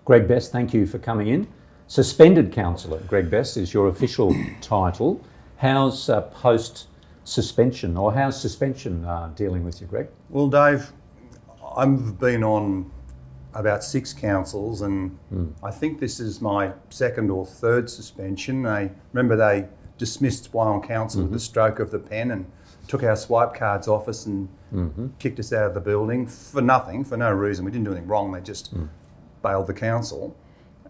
Greg Best, thank you for coming in. Suspended councillor, Greg Best, is your official title. How's post-suspension, or how's suspension dealing with you, Greg? Well, Dave, I've been on about 6 councils, and I think this is my 2nd or 3rd suspension. I remember they dismissed Wyong Council with the stroke of the pen and took our swipe cards off us and kicked us out of the building for nothing, for no reason. We didn't do anything wrong. They just bailed the council.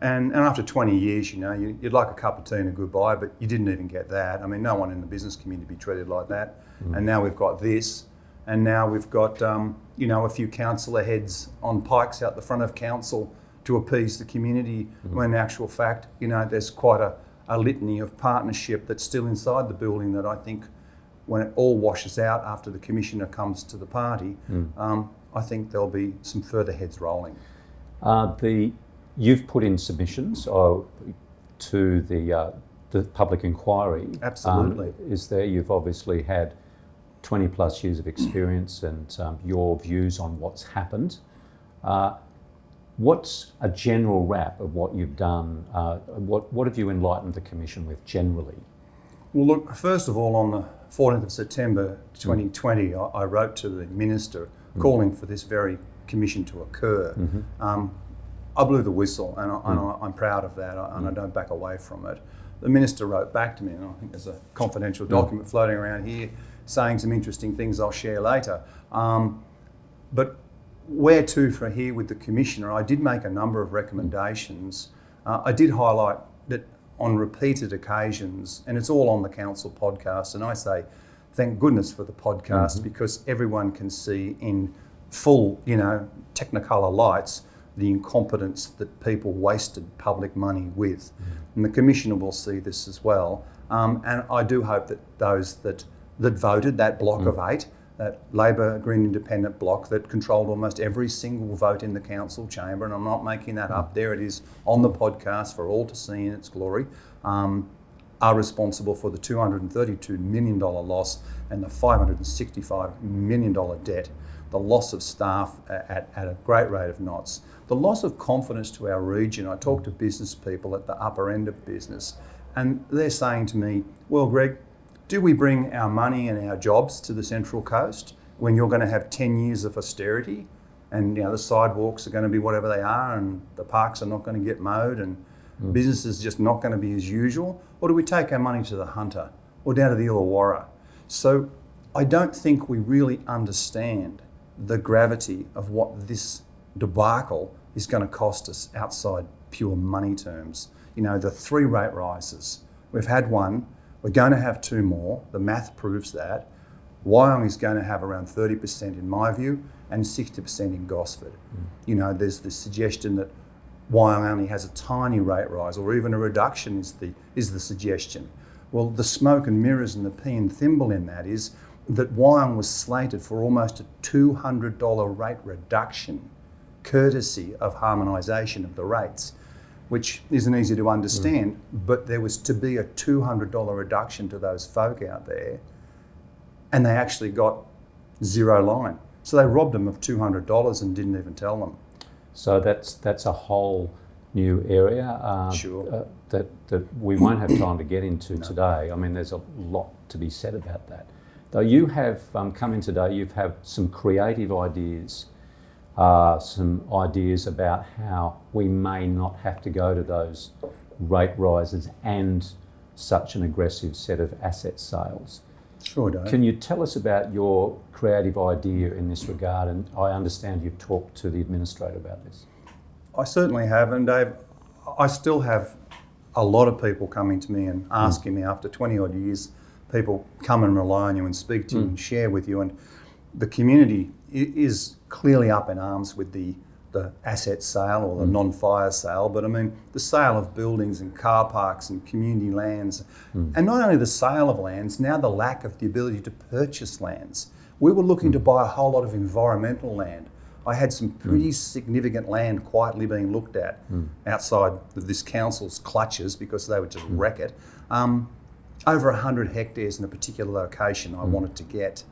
And after 20 years, you know, you'd like a cup of tea and a goodbye, but you didn't even get that. I mean, no one in the business community be treated like that. And now we've got this, and now we've got, you know, a few councillor heads on pikes out the front of council to appease the community, when in actual fact, you know, there's quite a litany of partnership that's still inside the building that I think, when it all washes out after the commissioner comes to the party, I think there'll be some further heads rolling. You've put in submissions to the public inquiry. Absolutely. You've obviously had 20 plus years of experience and your views on what's happened. What's a general wrap of what you've done? What have you enlightened the Commission with generally? Well, look, first of all, on the 14th of September 2020, I wrote to the Minister calling for this very commission to occur. I blew the whistle, and I'm proud of that, and I don't back away from it. The Minister wrote back to me, and I think there's a confidential document floating around here saying some interesting things I'll share later. But where to from here with the Commissioner? I did make a number of recommendations. I did highlight that on repeated occasions, and it's all on the council podcast, and I say thank goodness for the podcast, because everyone can see in full, you know, technicolor lights the incompetence that people wasted public money with. And the Commissioner will see this as well. And I do hope that those that voted, that block of 8, that Labor, Green Independent block that controlled almost every single vote in the council chamber, and I'm not making that up, there it is on the podcast for all to see in its glory, are responsible for the $232 million loss and the $565 million debt, the loss of staff at a great rate of knots, the loss of confidence to our region. I talk to business people at the upper end of business, and they're saying to me, well, Greg, do we bring our money and our jobs to the Central Coast when you're going to have 10 years of austerity, and, you know, the sidewalks are going to be whatever they are, and the parks are not going to get mowed, and business is just not going to be as usual? Or do we take our money to the Hunter or down to the Illawarra? So I don't think we really understand the gravity of what this debacle is going to cost us outside pure money terms. You know, the 3 rate rises. We've had one. We're going to have 2 more. The math proves that. Wyong is going to have around 30% in my view, and 60% in Gosford. You know, there's this suggestion that Wyong only has a tiny rate rise, or even a reduction is the suggestion. Well, the smoke and mirrors and the pea and thimble in that is that Wyong was slated for almost a $200 rate reduction, courtesy of harmonisation of the rates, which isn't easy to understand, but there was to be a $200 reduction to those folk out there, and they actually got 0 line. So they robbed them of $200 and didn't even tell them. So that's a whole new area that we won't have time to get into today. I mean, there's a lot to be said about that. Though you have come in today, you've had some creative ideas, some ideas about how we may not have to go to those rate rises and such an aggressive set of asset sales. Sure, Dave. Can you tell us about your creative idea in this regard? And I understand you've talked to the administrator about this. I certainly have, and Dave, I still have a lot of people coming to me and asking me after 20 odd years, people come and rely on you and speak to you and share with you, and the community is clearly up in arms with the asset sale or the non-fire sale, but I mean the sale of buildings and car parks and community lands, and not only the sale of lands, now the lack of the ability to purchase lands. We were looking to buy a whole lot of environmental land. I had some pretty significant land quietly being looked at outside of this council's clutches because they would just wreck it. Over 100 hectares in a particular location I wanted to get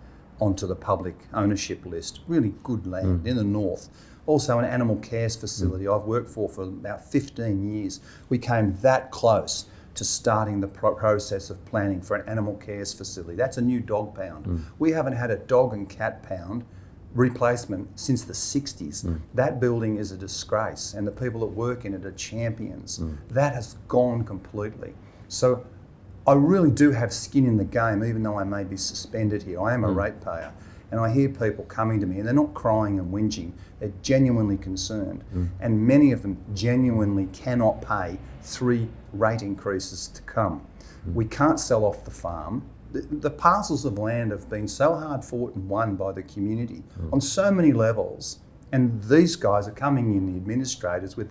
onto the public ownership list. Really good land in the north. Also an animal cares facility I've worked for about 15 years. We came that close to starting the process of planning for an animal cares facility. That's a new dog pound. We haven't had a dog and cat pound replacement since the 60s. That building is a disgrace, and the people that work in it are champions. That has gone completely. So I really do have skin in the game, even though I may be suspended here. I am a ratepayer, and I hear people coming to me, and they're not crying and whinging, they're genuinely concerned. And many of them genuinely cannot pay 3 rate increases to come. We can't sell off the farm. The parcels of land have been so hard fought and won by the community on so many levels, and these guys are coming in, the administrators, with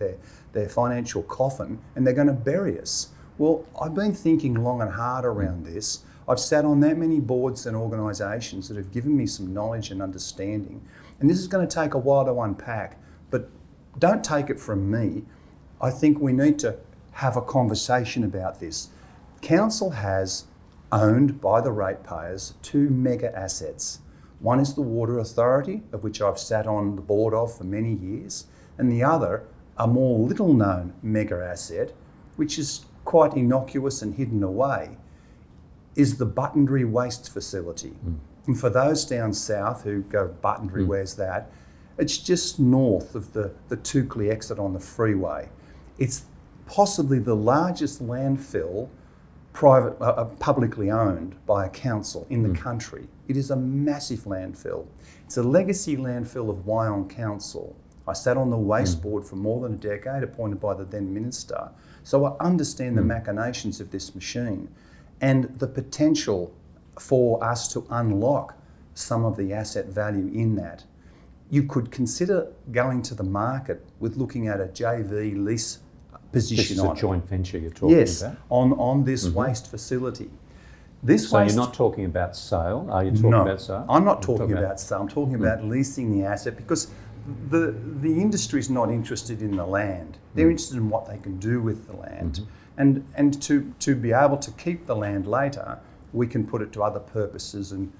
their financial coffin, and they're going to bury us. Well, I've been thinking long and hard around this. I've sat on that many boards and organisations that have given me some knowledge and understanding, and this is going to take a while to unpack, but don't take it from me. I think we need to have a conversation about this. Council has owned by the ratepayers 2 mega assets. One is the Water Authority, of which I've sat on the board of for many years, and the other, a more little known mega asset, which is quite innocuous and hidden away, is the Buttonderry Waste Facility. And for those down south who go, Buttonderry, where's that? It's just north of the Toukley exit on the freeway. It's possibly the largest landfill publicly owned by a council in the country. It is a massive landfill. It's a legacy landfill of Wyong Council. I sat on the waste board for more than a decade, appointed by the then minister, so I understand the machinations of this machine and the potential for us to unlock some of the asset value in that. You could consider going to the market with looking at a JV lease position on it. This is a joint venture you're talking about? on this waste facility. So you're not talking about sale? Are you talking about sale? I'm not talking about sale. I'm talking about leasing the asset, because the industry's not interested in the land. They're interested in what they can do with the land. And to be able to keep the land later, we can put it to other purposes and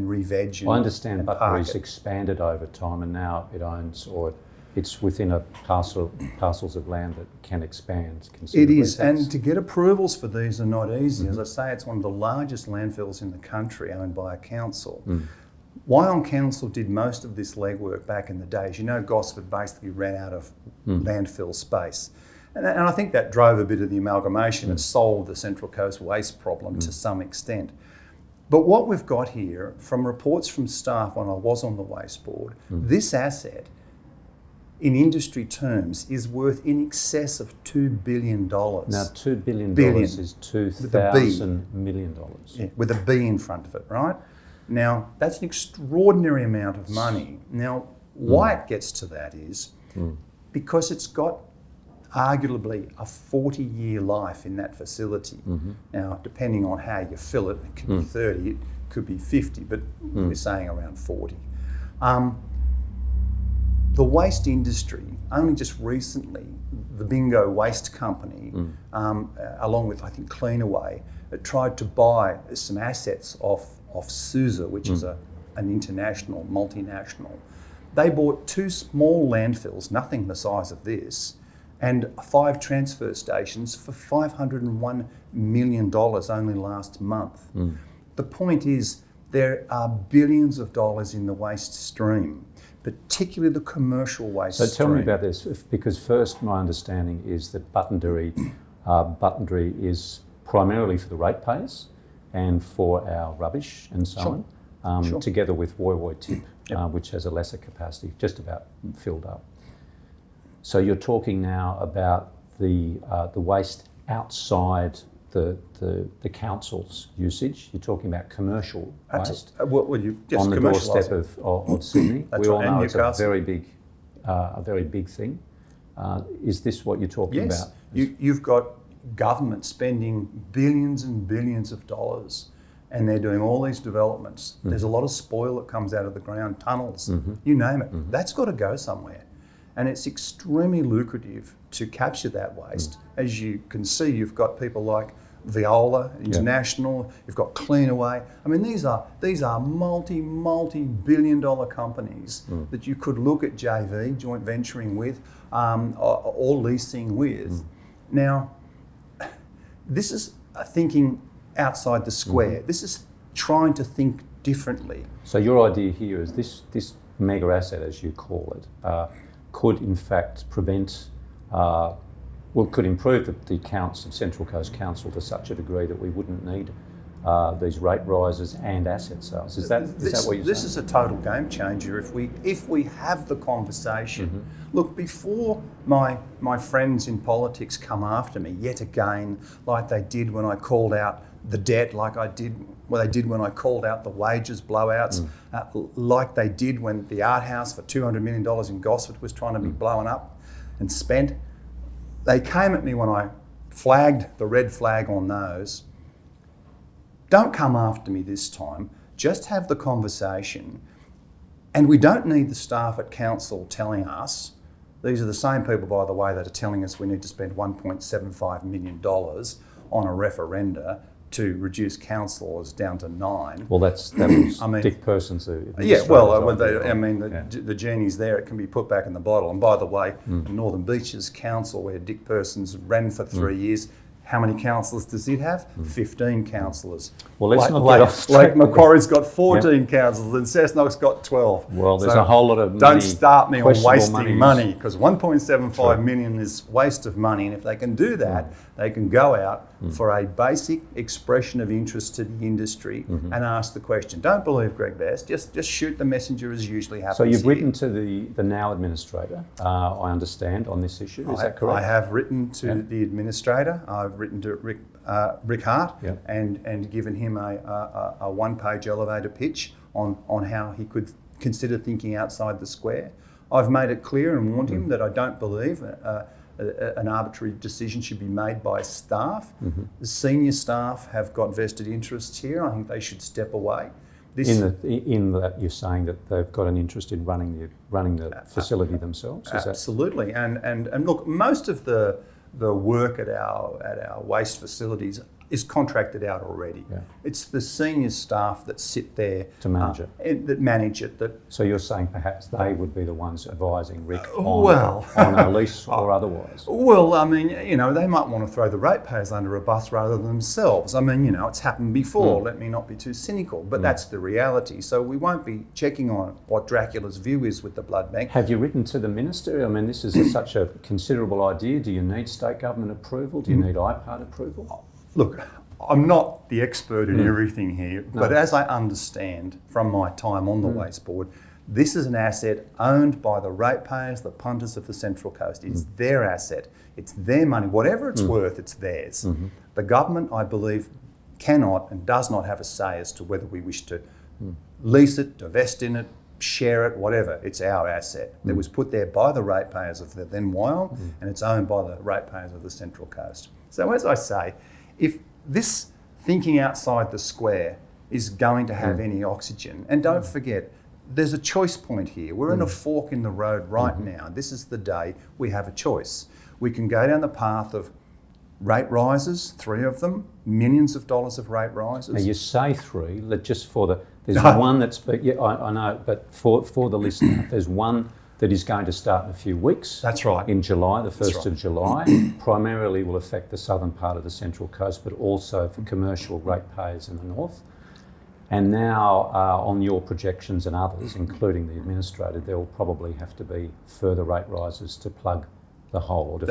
re-veg. I understand and Buttonderry's expanded over time, and now it owns, or it's within a parcels of land that can expand considerably. It is, and to get approvals for these are not easy. As I say, it's one of the largest landfills in the country, owned by a council. Wyong Council did most of this legwork back in the days. You know, Gosford basically ran out of landfill space. And I think that drove a bit of the amalgamation. It solved the Central Coast waste problem to some extent. But what we've got here, from reports from staff when I was on the waste board, this asset, in industry terms, is worth in excess of $2 billion. Now, $2 billion is $2,000 million. Yeah, with a B in front of it, right? Now, that's an extraordinary amount of money. Now, why it gets to that is because it's got arguably a 40-year life in that facility. Now, depending on how you fill it, it could be 30, it could be 50, but we're saying around 40. The waste industry, only just recently, the Bingo Waste Company, along with, I think, Cleanaway, tried to buy some assets off SUSA, which is an international, multinational. They bought 2 small landfills, nothing the size of this, and 5 transfer stations for $501 million only last month. The point is, there are billions of dollars in the waste stream, particularly the commercial waste stream. So tell me about this, because first my understanding is that Buttonderry is primarily for the ratepayers and for our rubbish and so on, together with Woy Tip, which has a lesser capacity, just about filled up. So you're talking now about the waste outside the council's usage. You're talking about commercial waste on the doorstep of Sydney. We all know it's a very big thing. Is this what you're talking about? Yes, you've got government spending billions and billions of dollars, and they're doing all these developments. There's a lot of spoil that comes out of the ground, tunnels, you name it. That's got to go somewhere. And it's extremely lucrative to capture that waste. As you can see, you've got people like Viola International. You've got Cleanaway. I mean, these are multi-billion-dollar companies that you could look at JV, joint venturing with, or leasing with. Now, this is thinking outside the square. This is trying to think differently. So your idea here is this mega asset, as you call it, could in fact prevent, could improve the accounts of Central Coast Council to such a degree that we wouldn't need these rate rises and asset sales. Is that what you're saying? This is a total game changer if we have the conversation. Look, before my friends in politics come after me yet again, like they did when I called out the debt, like they did when I called out the wages blowouts, like they did when the art house for $200 million in Gosford was trying to be blown up and spent. They came at me when I flagged the red flag on those. Don't come after me this time. Just have the conversation. And we don't need the staff at council telling us, these are the same people, by the way, that are telling us we need to spend $1.75 million on a referenda to reduce councillors down to 9. Well, that was Dick Person's. The genie's there. It can be put back in the bottle. And by the way, Northern Beaches Council, where Dick Persons ran for 3 years, how many councillors does it have? 15 councillors. Well, let's not get off track. Lake Macquarie's got 14 councillors and Cessnock's got 12. Well, there's a whole lot of money. Don't start me on wasting money, because $1.75 million is waste of money. And if they can do that, they can go out for a basic expression of interest to the industry and ask the question. Don't believe Greg Best. Just shoot the messenger as usually happens. So you've written to the now administrator, I understand, on this issue. Is that correct? I have written to the administrator. I've written to Rick Hart and given him a one-page elevator pitch on how he could consider thinking outside the square. I've made it clear and warned him that I don't believe an arbitrary decision should be made by staff. The senior staff have got vested interests here. I think they should step away. In that you're saying that they've got an interest in running the facility themselves? Absolutely. And look, most of the work at our waste facilities is contracted out already. It's the senior staff that sit there to manage that manage it. So you're saying perhaps they would be the ones advising Rick on a lease or otherwise? Well, I mean, they might want to throw the ratepayers under a bus rather than themselves. I mean, it's happened before. Let me not be too cynical, but that's the reality. So we won't be checking on what Dracula's view is with the blood bank. Have you written to the minister? I mean, this is such a considerable idea. Do you need state government approval? Do you need IPART approval? Look, I'm not the expert in everything here, but as I understand from my time on the Waste Board, this is an asset owned by the ratepayers, the punters of the Central Coast. It's their asset. It's their money. Whatever it's worth, it's theirs. The government, I believe, cannot and does not have a say as to whether we wish to lease it, divest in it, share it, whatever. It's our asset. It was put there by the ratepayers of the then Wyong, and it's owned by the ratepayers of the Central Coast. So as I say, if this thinking outside the square is going to have any oxygen, and don't forget, there's a choice point here. We're in a fork in the road right now. This is the day we have a choice. We can go down the path of rate rises, 3 of them, millions of dollars of rate rises. Now you say 3, just for there's one that's, I know, but for the listener, there's one that is going to start in a few weeks. That's right. In July, the 1st of July. Primarily will affect the southern part of the Central Coast, but also for commercial ratepayers in the north. And now, on your projections and others, including the administrator, there will probably have to be further rate rises to plug the hole, or to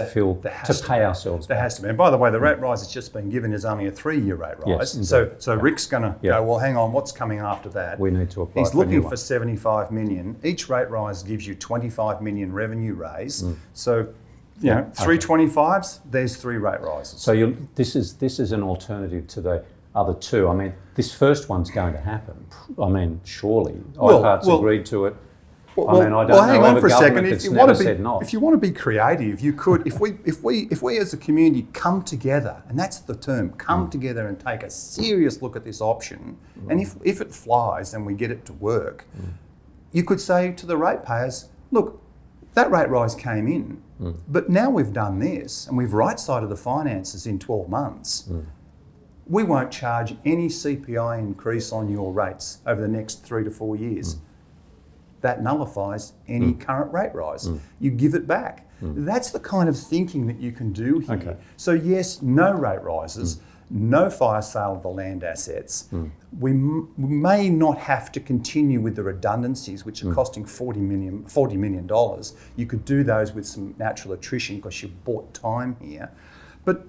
pay ourselves There back. has to be. And by the way, the rate rise that's just been given is only a 3-year rate rise. Yes, so Rick's going to go, well, hang on, what's coming after that? We need to apply. He's looking for 75 million. Each rate rise gives you 25 million revenue raise. So, 3 25s, there's 3 rate rises. So this is an alternative to the other 2. I mean, this first one's going to happen. I mean, surely. IPART's agreed to it. I don't hang know on of for a second. If you want to be creative, you could. If we as a community come together, and that's the term, come together and take a serious look at this option, and if it flies and we get it to work, you could say to the ratepayers, look, that rate rise came in, but now we've done this and we've right-sided the finances in 12 months. we won't charge any CPI increase on your rates over the next 3 to 4 years. That nullifies any current rate rise. You give it back. That's the kind of thinking that you can do here. Okay. So yes, no rate rises, no fire sale of the land assets. We may not have to continue with the redundancies, which are costing $40 million. You could do those with some natural attrition because you bought time here. But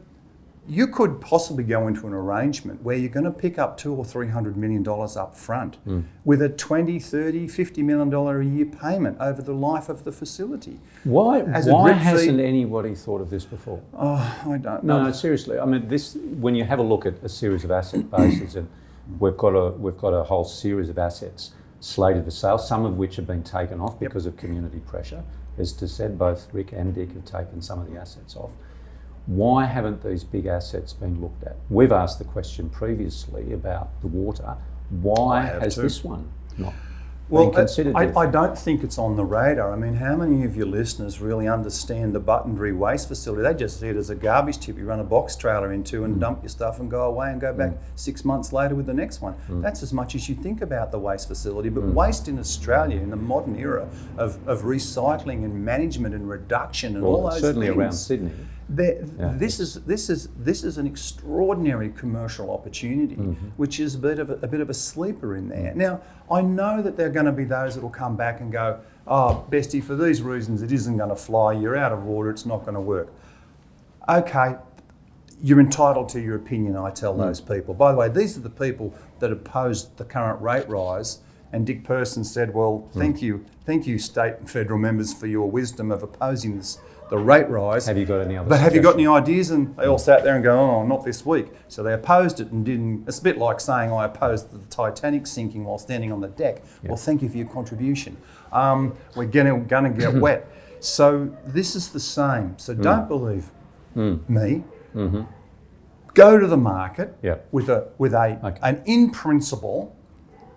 you could possibly go into an arrangement where you're going to pick up $200 or $300 million up front with a $20, $30, $50 million a year payment over the life of the facility. Why hasn't anybody thought of this before? Oh, I don't know. No, seriously. I mean, this, when you have a look at a series of asset bases, and we've got a whole series of assets slated for sale, some of which have been taken off because of community pressure. As to said, both Rick and Dick have taken some of the assets off. Why haven't these big assets been looked at? We've asked the question previously about the water. Why has this one not been considered? I don't think it's on the radar. I mean, how many of your listeners really understand the Buttonderry waste facility? They just see it as a garbage tip you run a box trailer into and dump your stuff and go away and go back 6 months later with the next one. That's as much as you think about the waste facility. But waste in Australia in the modern era of recycling and management and reduction and all those certainly things, around Sydney. This is an extraordinary commercial opportunity, which is a bit of a sleeper in there. Now, I know that there are going to be those that will come back and go, "Oh, Bestie, for these reasons, it isn't going to fly. You're out of order. It's not going to work." Okay, you're entitled to your opinion. I tell those people. By the way, these are the people that opposed the current rate rise. And Dick Person said, "Well, thank you, state and federal members, for your wisdom of opposing the rate rise. Have you got any other But have you got any ideas?" And they all sat there and go, "Oh, not this week." So they opposed it and didn't. It's a bit like saying I opposed the Titanic sinking while standing on the deck. Well, thank you for your contribution. We're gonna get wet. So this is the same. So don't believe me. Go to the market with an in principle.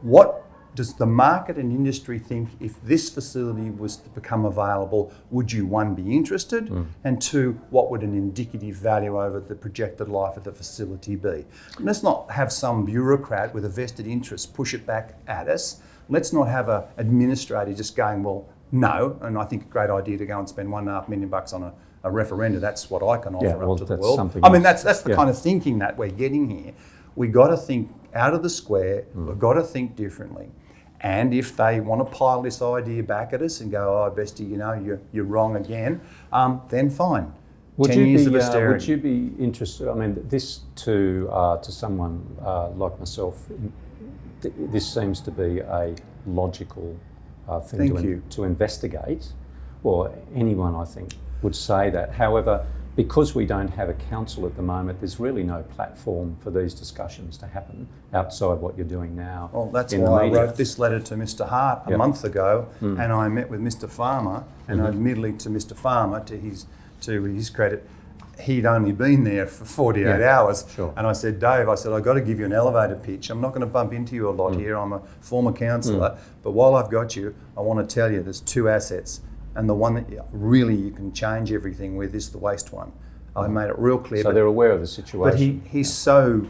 What does the market and industry think if this facility was to become available? Would you, one, be interested? And two, what would an indicative value over the projected life of the facility be? Let's not have some bureaucrat with a vested interest push it back at us. Let's not have an administrator just going, "Well, no." And I think a great idea to go and spend $1.5 million on a referenda. That's what I can offer up to the world. I mean, that's the kind of thinking that we're getting here. We got to think out of the square. We've got to think differently. And if they want to pile this idea back at us and go, "Oh, Bestie, you're wrong again," then fine. Would you be interested? I mean, this to someone like myself, this seems to be a logical thing to investigate. Well, anyone, I think, would say that. However, because we don't have a council at the moment, there's really no platform for these discussions to happen outside what you're doing now. Well, that's why I wrote this letter to Mr. Hart a month ago, and I met with Mr. Farmer, and admittedly to Mr. Farmer, to his credit, he'd only been there for 48 hours. Sure. And I said, "Dave, I've got to give you an elevator pitch. I'm not going to bump into you a lot here. I'm a former councillor, but while I've got you, I want to tell you there's two assets. And the one that really you can change everything with is the waste one." I made it real clear. So they're aware of the situation. But he's so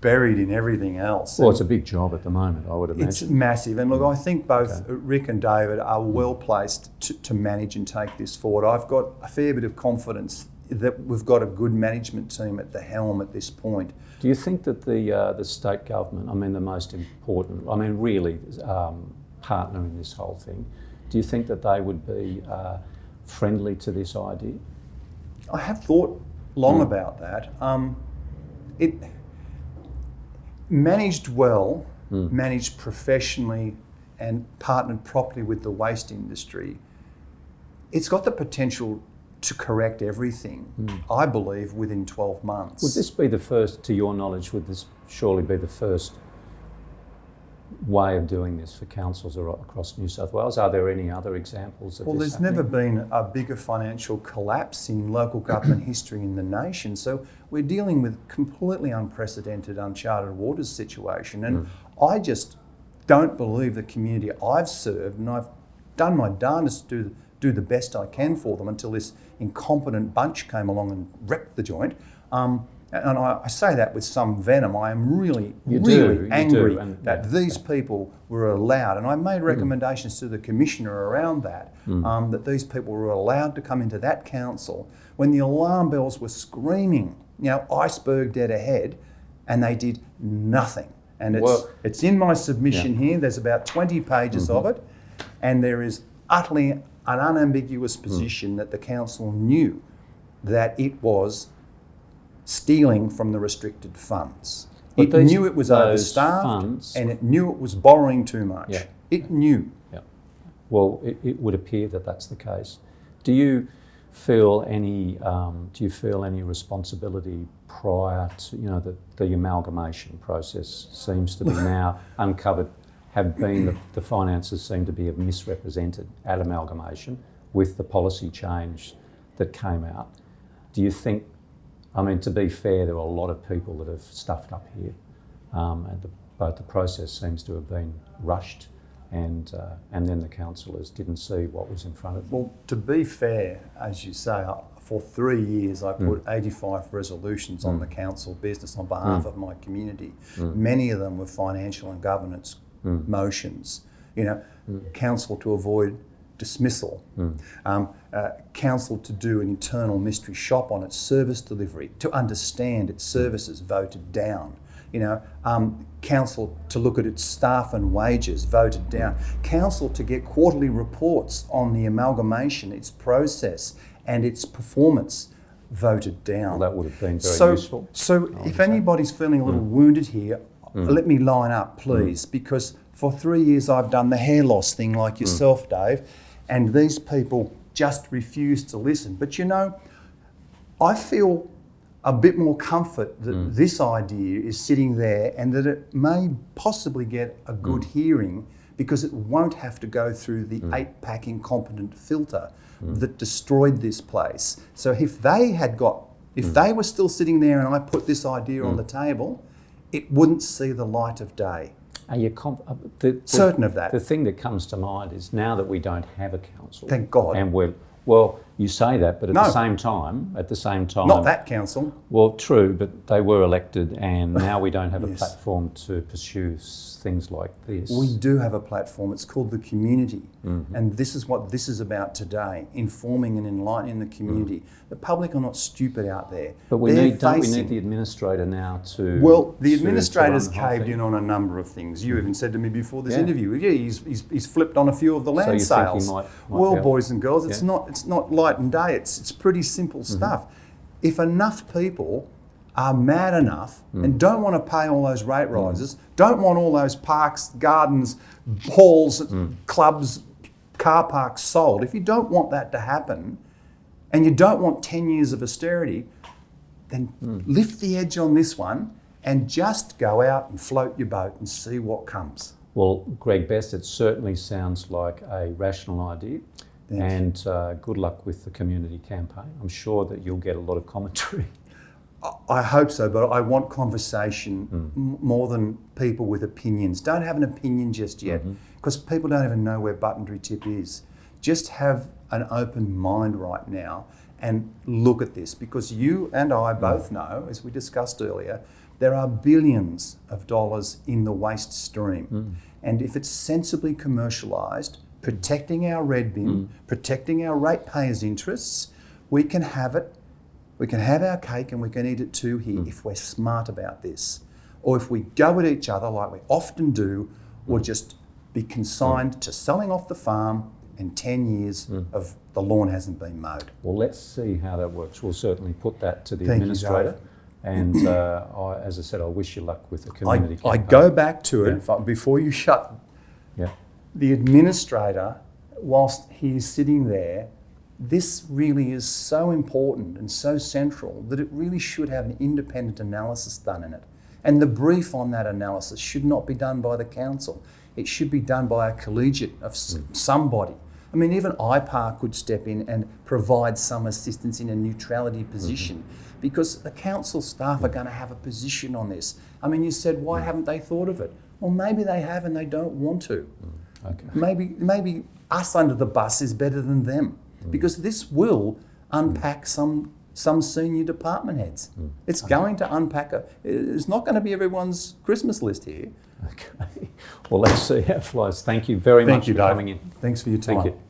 buried in everything else. Well, it's a big job at the moment, I would imagine. It's massive. And look, I think both Rick and David are well placed to manage and take this forward. I've got a fair bit of confidence that we've got a good management team at the helm at this point. Do you think that the state government, I mean the most important, I mean really partner in this whole thing, do you think that they would be friendly to this idea? I have thought long about that. It managed well, managed professionally, and partnered properly with the waste industry. It's got the potential to correct everything, I believe, within 12 months. Would this be the first, to your knowledge, would this surely be the first way of doing this for councils across New South Wales? Are there any other examples of this? Well, there's happening? never been a bigger financial collapse in local government history in the nation. So we're dealing with completely unprecedented, uncharted waters situation. And I just don't believe the community I've served, and I've done my darndest to do the best I can for them until this incompetent bunch came along and wrecked the joint. and I say that with some venom, I am really You angry do, and, that these people were allowed, and I made recommendations to the Commissioner around that, that these people were allowed to come into that council when the alarm bells were screaming, iceberg dead ahead, and they did nothing. And it's in my submission here. There's about 20 pages of it, and there is utterly an unambiguous position that the council knew that it was stealing from the restricted funds. It knew it was overstaffed, and it knew it was borrowing too much. Yeah. It knew. Yeah. Well, it would appear that that's the case. Do you feel any responsibility prior to the amalgamation process seems to be now uncovered, have been the finances seem to be misrepresented at amalgamation with the policy change that came out. Do you think, to be fair, there are a lot of people that have stuffed up here, and both the process seems to have been rushed, and then the councillors didn't see what was in front of them. Well, to be fair, as you say, for 3 years I put 85 resolutions on the council business on behalf of my community. Many of them were financial and governance motions. Council to avoid dismissal, council to do an internal mystery shop on its service delivery, to understand its services, voted down. Council to look at its staff and wages, voted down. Council to get quarterly reports on the amalgamation, its process and its performance, voted down. Well, that would have been very useful. So if anybody's feeling a little wounded here, let me line up, please, because for 3 years I've done the hair loss thing like yourself, Dave, and these people just refuse to listen. But I feel a bit more comfort that this idea is sitting there and that it may possibly get a good hearing because it won't have to go through the 8-pack incompetent filter that destroyed this place. So if they were still sitting there and I put this idea on the table, it wouldn't see the light of day. Are you certain of that? The thing that comes to mind is now that we don't have a council. Thank God. And you say that, but at the same time, not that council. Well, true, but they were elected, and now we don't have a platform to pursue things like this. We do have a platform. It's called the community, and this is what this is about today: informing and enlightening the community. The public are not stupid out there. But don't we need the administrator now to? Well, the administrator's caved in on a number of things. You even said to me before this interview, he's flipped on a few of the land sales. Think he might boys and girls, it's not light and day. It's pretty simple stuff. If enough people are mad enough and don't want to pay all those rate rises, don't want all those parks, gardens, halls, clubs, car parks sold, if you don't want that to happen and you don't want 10 years of austerity, then lift the edge on this one and just go out and float your boat and see what comes. Well, Greg Best, it certainly sounds like a rational idea. And good luck with the community campaign. I'm sure that you'll get a lot of commentary. I hope so, but I want conversation more than people with opinions. Don't have an opinion just yet, because people don't even know where Buttonderry Tip is. Just have an open mind right now and look at this, because you and I both know, as we discussed earlier, there are billions of dollars in the waste stream. And if it's sensibly commercialised, protecting our red bin, protecting our ratepayers' interests, we can have it. We can have our cake and we can eat it too here if we're smart about this. Or if we go at each other like we often do, we'll just be consigned to selling off the farm and 10 years of the lawn hasn't been mowed. Well, let's see how that works. We'll certainly put that to the administrator. And as I said, I wish you luck with the community campaign. I go back to it before you shut. The administrator, whilst he is sitting there, this really is so important and so central that it really should have an independent analysis done in it. And the brief on that analysis should not be done by the council. It should be done by a collegiate of somebody. I mean, even IPAR could step in and provide some assistance in a neutrality position, because the council staff are going to have a position on this. I mean, you said, why haven't they thought of it? Well, maybe they have and they don't want to. Okay. Maybe us under the bus is better than them, because this will unpack some some senior department heads. It's going to unpack it's not going to be everyone's Christmas list here. Okay. Well, let's see how it flies. Thank you very much for Dave. coming in. Thanks for your time. Thank you.